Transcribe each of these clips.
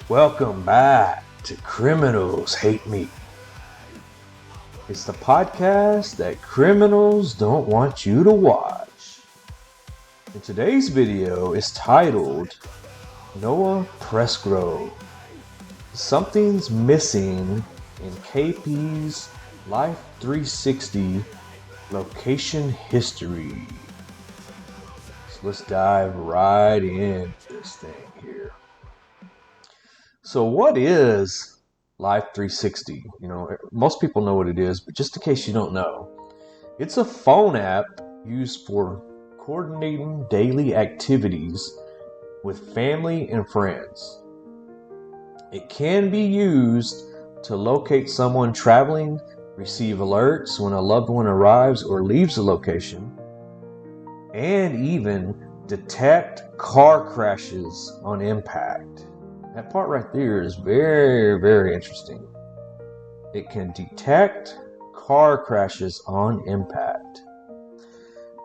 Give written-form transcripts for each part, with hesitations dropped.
Welcome back to Criminals Hate Me. It's the podcast that criminals don't want you to watch. And today's video is titled Noah Presgrove. Something's missing in KP's Life 360 location history. So let's dive right into this thing here. So what is Life 360? You know, most people know what it is, but just in case you don't know, it's a phone app used for coordinating daily activities with family and friends. It can be used to locate someone traveling, receive alerts when a loved one arrives or leaves a location, and even detect car crashes on impact. That part right there is very, very interesting. It can detect car crashes on impact.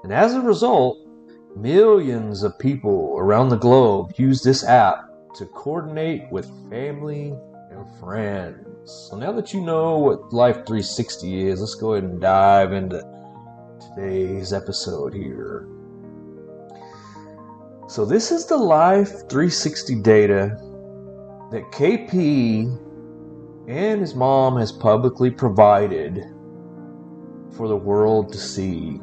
And as a result, millions of people around the globe use this app to coordinate with family and friends. So now that you know what Life 360 is, let's go ahead and dive into today's episode here. So this is the Life 360 data that KP and his mom has publicly provided for the world to see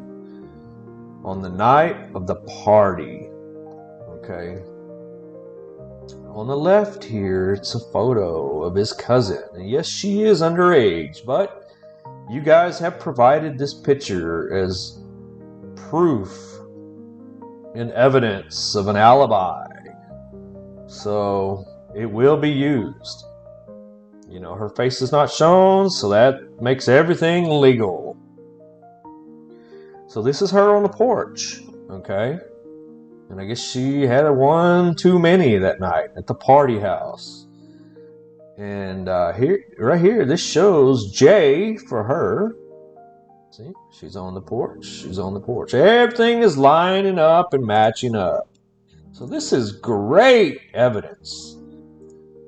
on the night of the party. Okay. On the left here, it's a photo of his cousin. And yes, she is underage, but you guys have provided this picture as proof and evidence of an alibi. So it will be used. You know, her face is not shown, so that makes everything legal. So this is her on the porch, okay? And I guess she had a one too many that night at the party house. And here, right here, this shows Jay for her. See, she's on the porch. She's on the porch. Everything is lining up and matching up. So this is great evidence.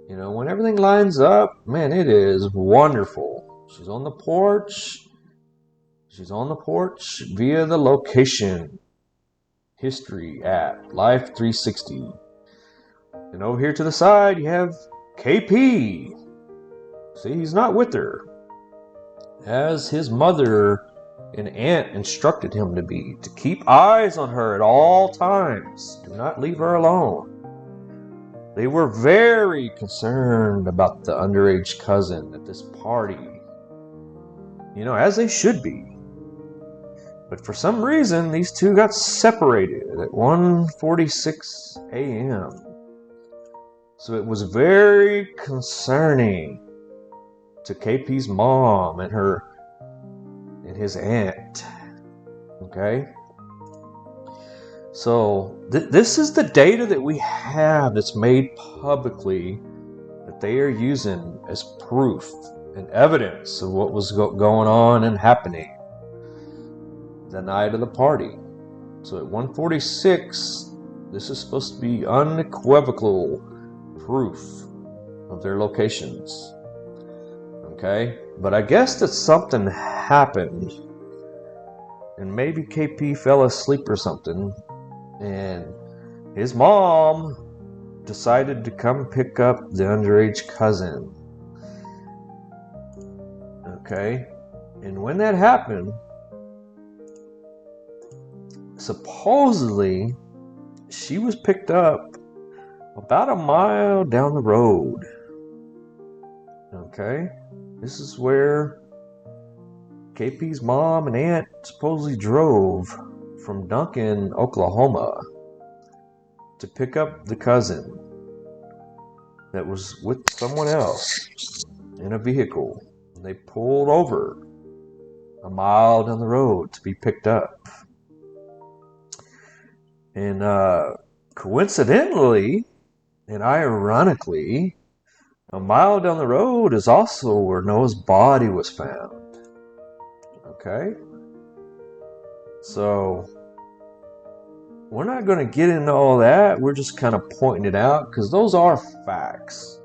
You know, when everything lines up, man, it is wonderful. She's on the porch. She's on the porch via the location history app, Life 360. And over here to the side, you have KP. See, he's not with her, as his mother and aunt instructed him to be, to keep eyes on her at all times. Do not leave her alone. They were very concerned about the underage cousin at this party. You know, as they should be. But for some reason, these two got separated at 1:46 a.m. So it was very concerning to KP's mom and her and his aunt. Okay? So this is the data that we have that's made publicly that they are using as proof and evidence of what was going on and happening the night of the party. So at 1:46, this is supposed to be unequivocal proof of their locations. Okay? But I guess that something happened, and maybe KP fell asleep or something, and his mom decided to come pick up the underage cousin. Okay? And when that happened, supposedly she was picked up about a mile down the road. Okay? This is where KP's mom and aunt supposedly drove from Duncan, Oklahoma, to pick up the cousin that was with someone else in a vehicle. And they pulled over a mile down the road to be picked up. And coincidentally and ironically, a mile down the road is also where Noah's body was found. Okay? So we're not going to get into all that. We're just kind of pointing it out because those are facts.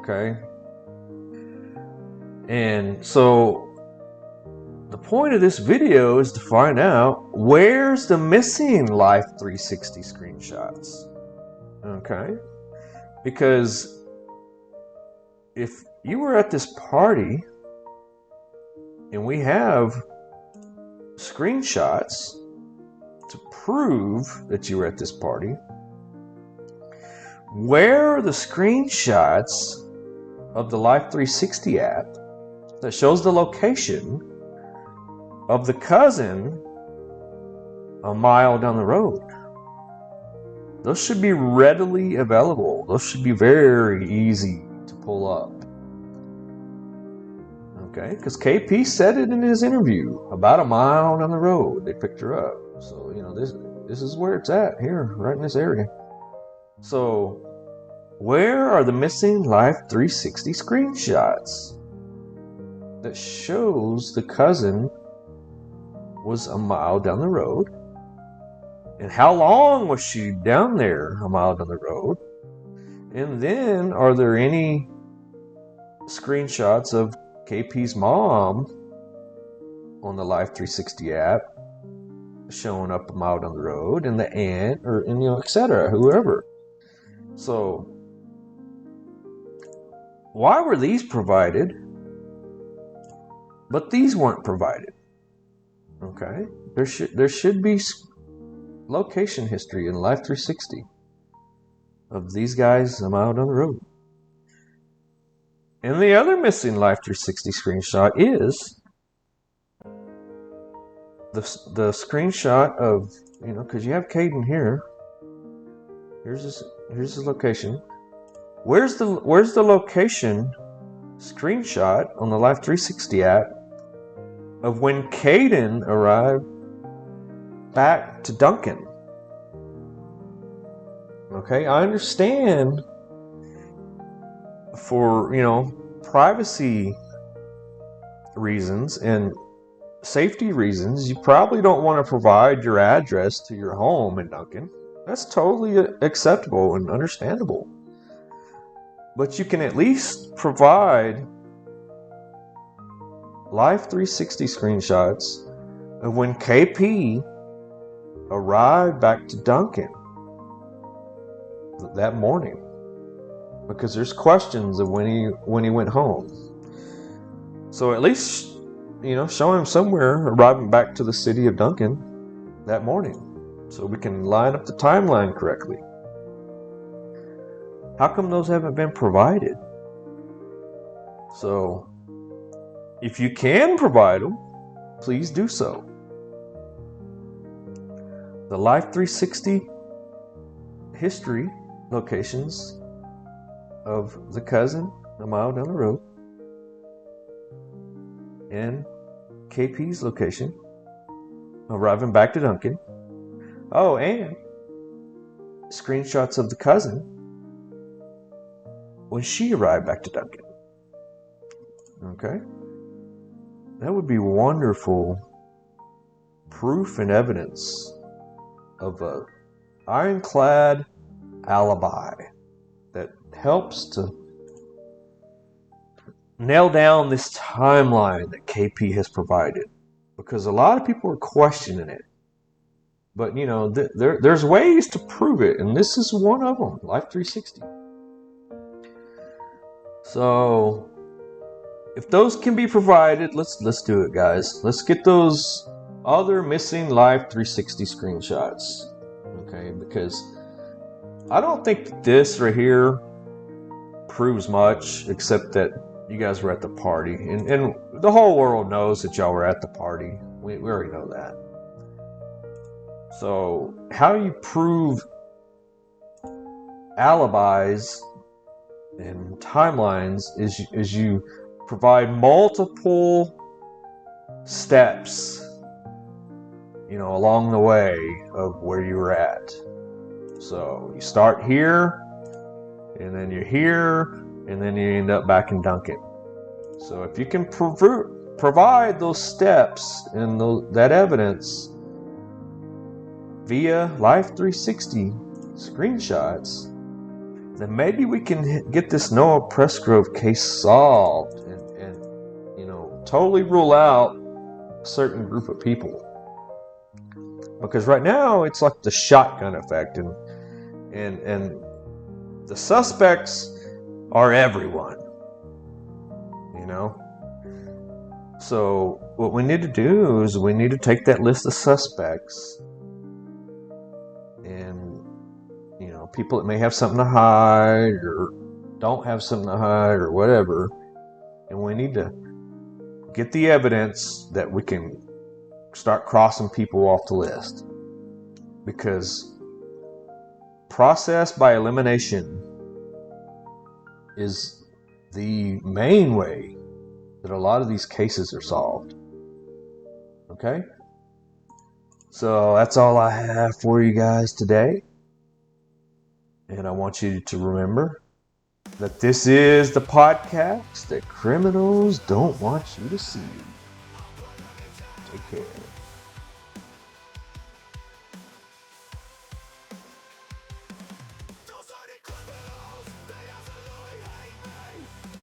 Okay? And so the point of this video is to find out where's the missing Life 360 screenshots. Okay? Because if you were at this party and we have screenshots to prove that you were at this party, where are the screenshots of the Life 360 app that shows the location of the cousin a mile down the road? Those should be readily available. Those should be very easy to pull up. Okay, because KP said it in his interview. About a mile down the road, they picked her up. So, this is where it's at, here, right in this area. So, where are the missing Life 360 screenshots that shows the cousin was a mile down the road? And how long was she down there a mile down the road? And then, are there any screenshots of KP's mom on the Life 360 app showing up a mile down the road, and the aunt, or etc., whoever? So, why were these provided, but these weren't provided? Okay, there should be location history in Life 360 of these guys a mile down the road. And the other missing Life 360 screenshot is the screenshot of, because you have Caden here. Here's his location. Where's the location screenshot on the Life 360 app of when Caden arrived back to Duncan? Okay, I understand for, privacy reasons and safety reasons, you probably don't want to provide your address to your home in Duncan. That's totally acceptable and understandable. But you can at least provide Life 360 screenshots of when KP arrived back to Duncan that morning, because there's questions of when he went home. So at least, show him somewhere arriving back to the city of Duncan that morning, so we can line up the timeline correctly. How come those haven't been provided? So, if you can provide them, please do so. The Life 360 history locations of the cousin a mile down the road, and KP's location arriving back to Duncan. Oh, and screenshots of the cousin when she arrived back to Duncan. Okay? That would be wonderful proof and evidence of a ironclad alibi that helps to nail down this timeline that KP has provided, because a lot of people are questioning it. But there's ways to prove it, and this is one of them, Life 360. So if those can be provided, let's do it, guys. Let's get those other missing Life 360 screenshots. Okay, because I don't think this right here proves much, except that you guys were at the party, and the whole world knows that y'all were at the party. We already know that. So how you prove alibis and timelines is you provide multiple steps, along the way of where you were at. So you start here, and then you're here, and then you end up back in Duncan. So if you can provide those steps and that evidence via Life 360 screenshots, then maybe we can get this Noah Presgrove case solved and totally rule out a certain group of people. Because right now it's like the shotgun effect, and the suspects are everyone, So what we need to do is we need to take that list of suspects and people that may have something to hide or don't have something to hide or whatever, and we need to get the evidence that we can start crossing people off the list. Because process by elimination is the main way that a lot of these cases are solved. Okay? So that's all I have for you guys today. And I want you to remember that this is the podcast that criminals don't want you to see. Take care.